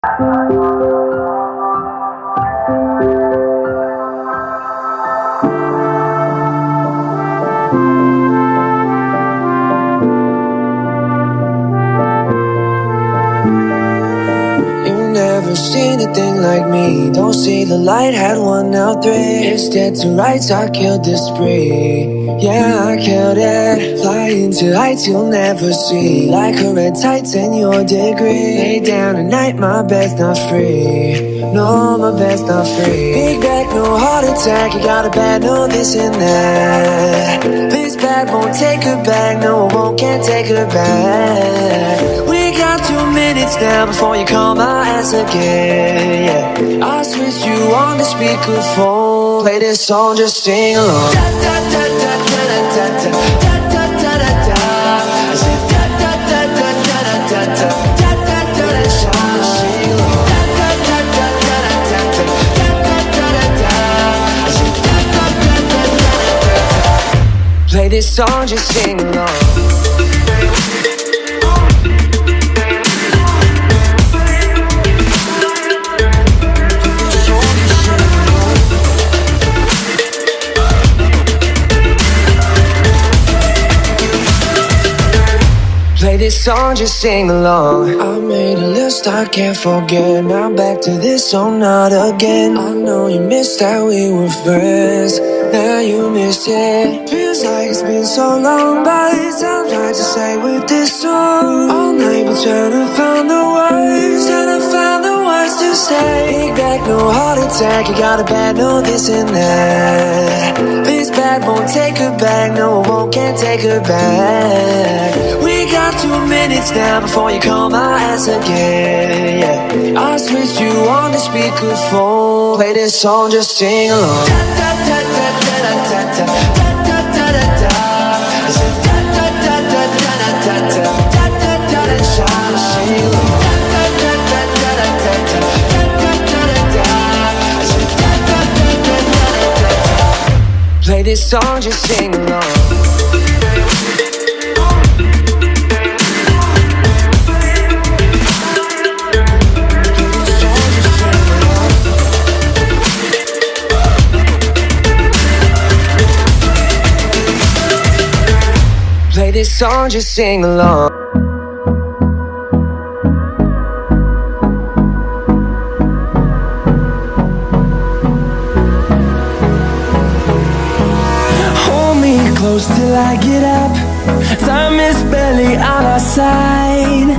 Never seen a thing like me. Don't see the light, had one, now three. It's dead to rights, I killed this spree. Yeah, I killed it. Flying to heights you'll never see. Like a red tights in your degree. Lay down at night, my bed's not free. No, my bed's not free. Big back, no heart attack. You got a bad, no this and that. This bad won't take her back. No, it won't, can't take her back. We got 2 minutes now before you call my ass again. Yeah, I'll switch you on the speakerphone. Play this song, just sing along. Da da da da da da da da da da da da. I said da da da da da da da da da da da da. Just sing along. Da da da da da da da da da da da. I said da da da da da da da. Play this song, just sing along. Play this song, just sing along. I made a list I can't forget. Now back to this song, not again. I know you missed that we were friends. Now you missed it. Feels like it's been so long, but it sounds right to say with this song. All night we're trying to find the words, trying to find the words to say. Big back, no heart attack. You got a bad, no this and that. This bad won't take her back. No, it won't, can't take her back. We got 2 minutes now before you call my ass again. Yeah, I'll switch you on the speakerphone. Play this song, just sing along. Da da da da da da da da da da da. I said da da da da da da da da da da da. Just sing along. Da da da da da da da da da da da. I said da da da da da da da. Play this song, just sing along. Play this song, just sing along. Hold me close till I get up. Time is barely on our side.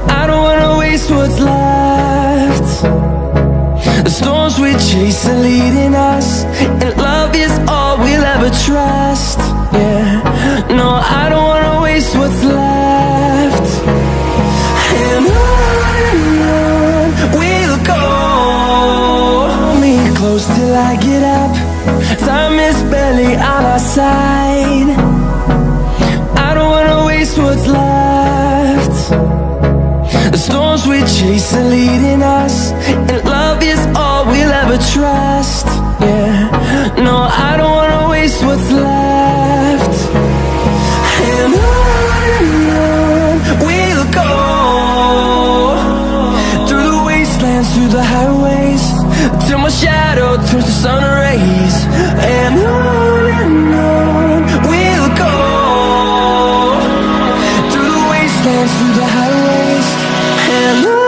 I don't wanna waste what's left. The storms we chase are leading us, and love is all we'll ever trust. Yeah, no, I don't wanna waste what's left. And on we'll go. Hold me close till I get up. Time is barely on our side. I don't wanna waste what's left. The storms we chase are leading us, and love is all we'll ever trust. Yeah, no, I don't wanna waste what's left. And on we'll go. Through the wastelands, through the highways, till my shadow turns to sun rays. And on we'll go. Through the wastelands, through the highways, and on.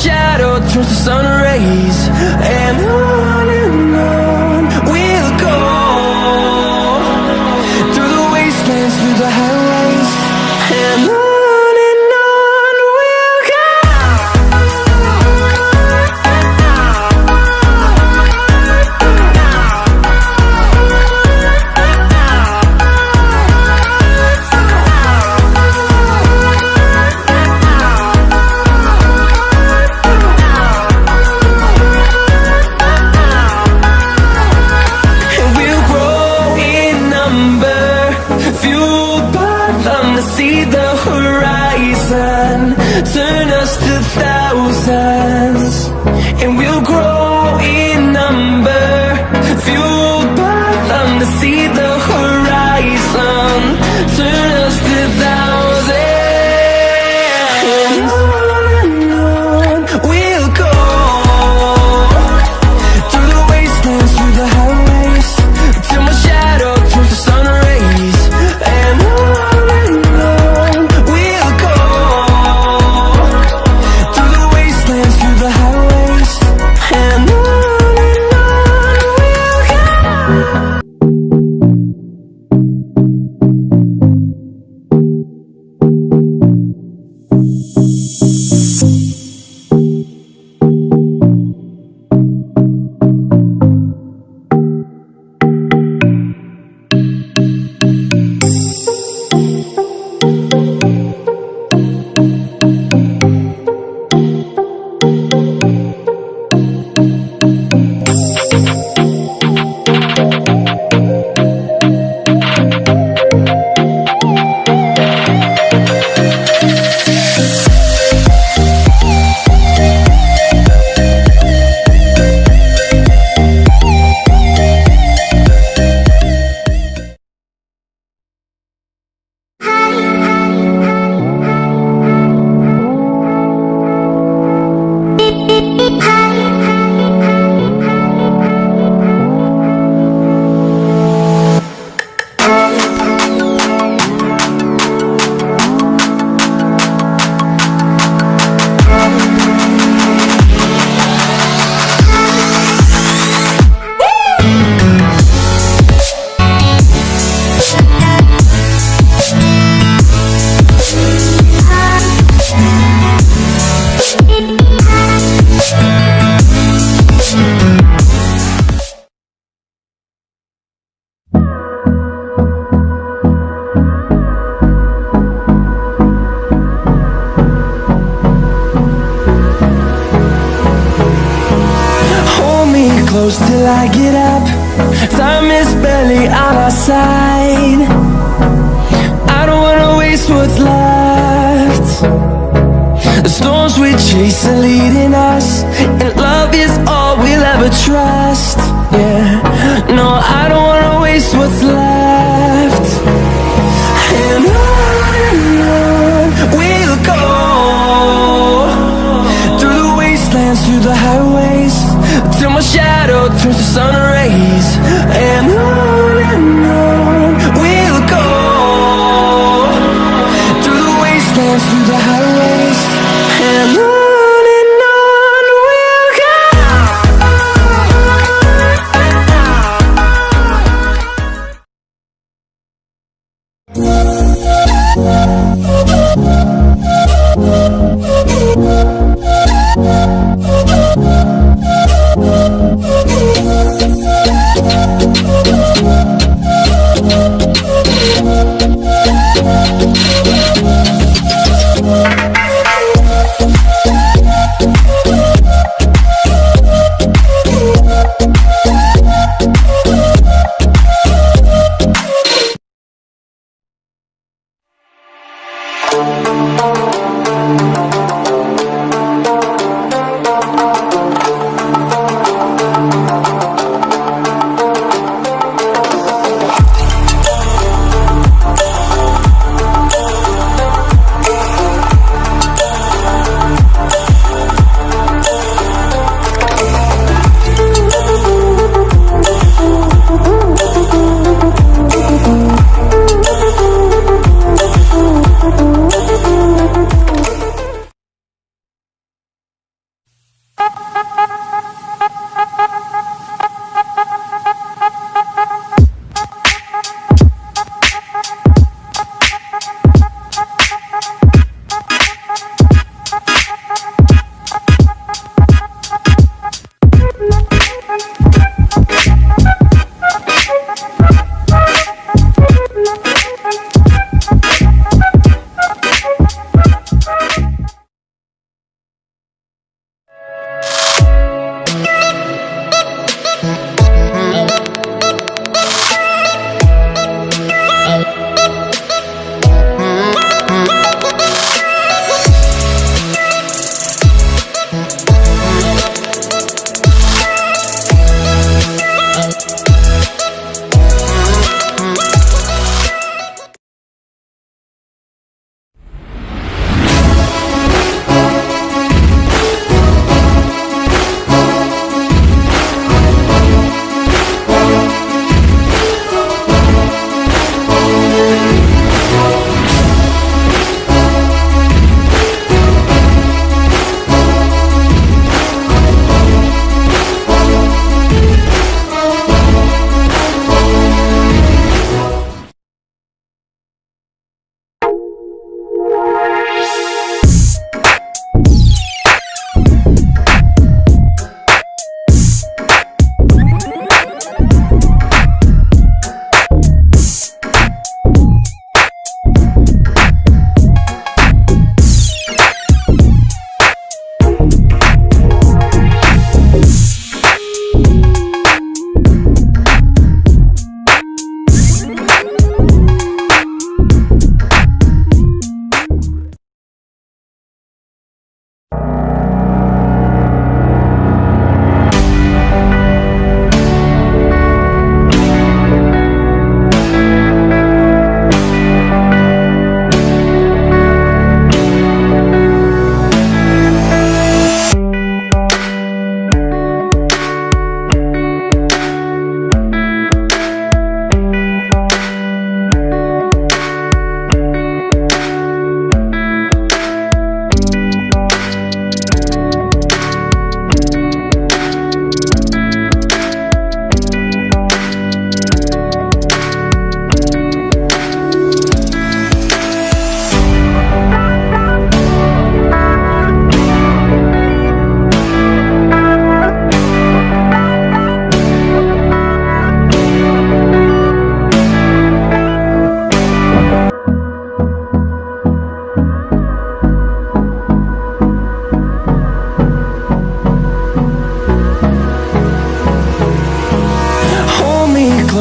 shadow turns to sun rays. And on we'll go, through the wastelands, through the highways. And on we'll go. See the horizon, turn us to thousands, and we'll grow in number, fueled by them to see the horizon, turn us to thousands. And on we'll go, through the wastelands, through the highways, till my shadow turns to sun rays. And on close till I get up. Time is barely on our side. I don't wanna waste what's left. The storms we chase are leading us, and love is all we'll ever trust. Yeah, no, I don't wanna waste what's left. And on we'll go, through the wastelands, through the highways, till my shadow turns to sun rays. And on we'll go, through the wastelands, through the highways. And on we'll go.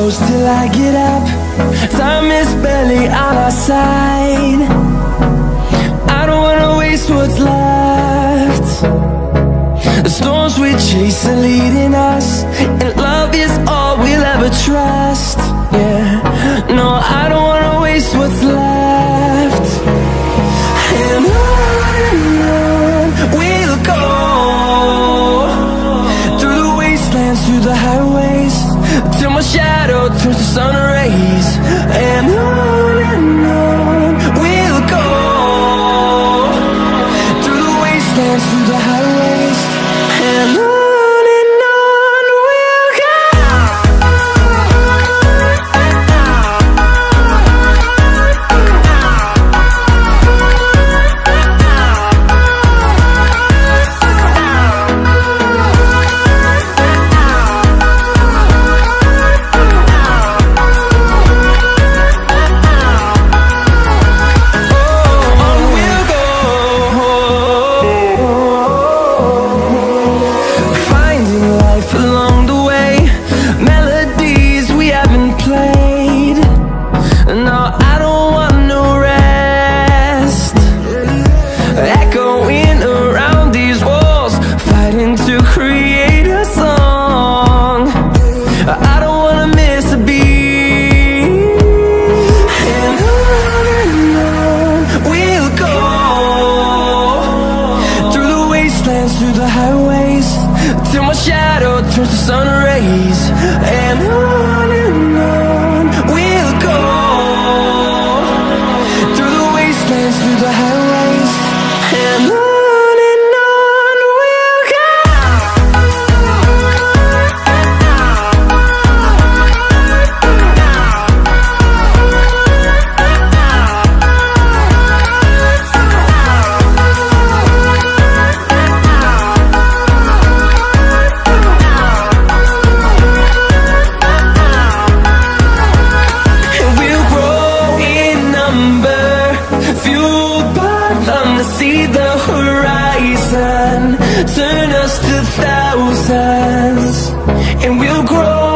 close till I get up. Time is barely on our side. I don't wanna waste what's left. The storms we chase are leading us, and love is all we'll ever trust. Yeah, no, I don't wanna waste what's left. And on we'll go, through the wastelands, through the highways, till my shadow turns to sun rays. And on we'll go, through the wastelands, through the highways, and on we'll go. Through the highways, till my shadow turns to sun rays. And on we'll go, through the wastelands, through the highways, and on we'll go. See the horizon turn us to thousands, and we'll grow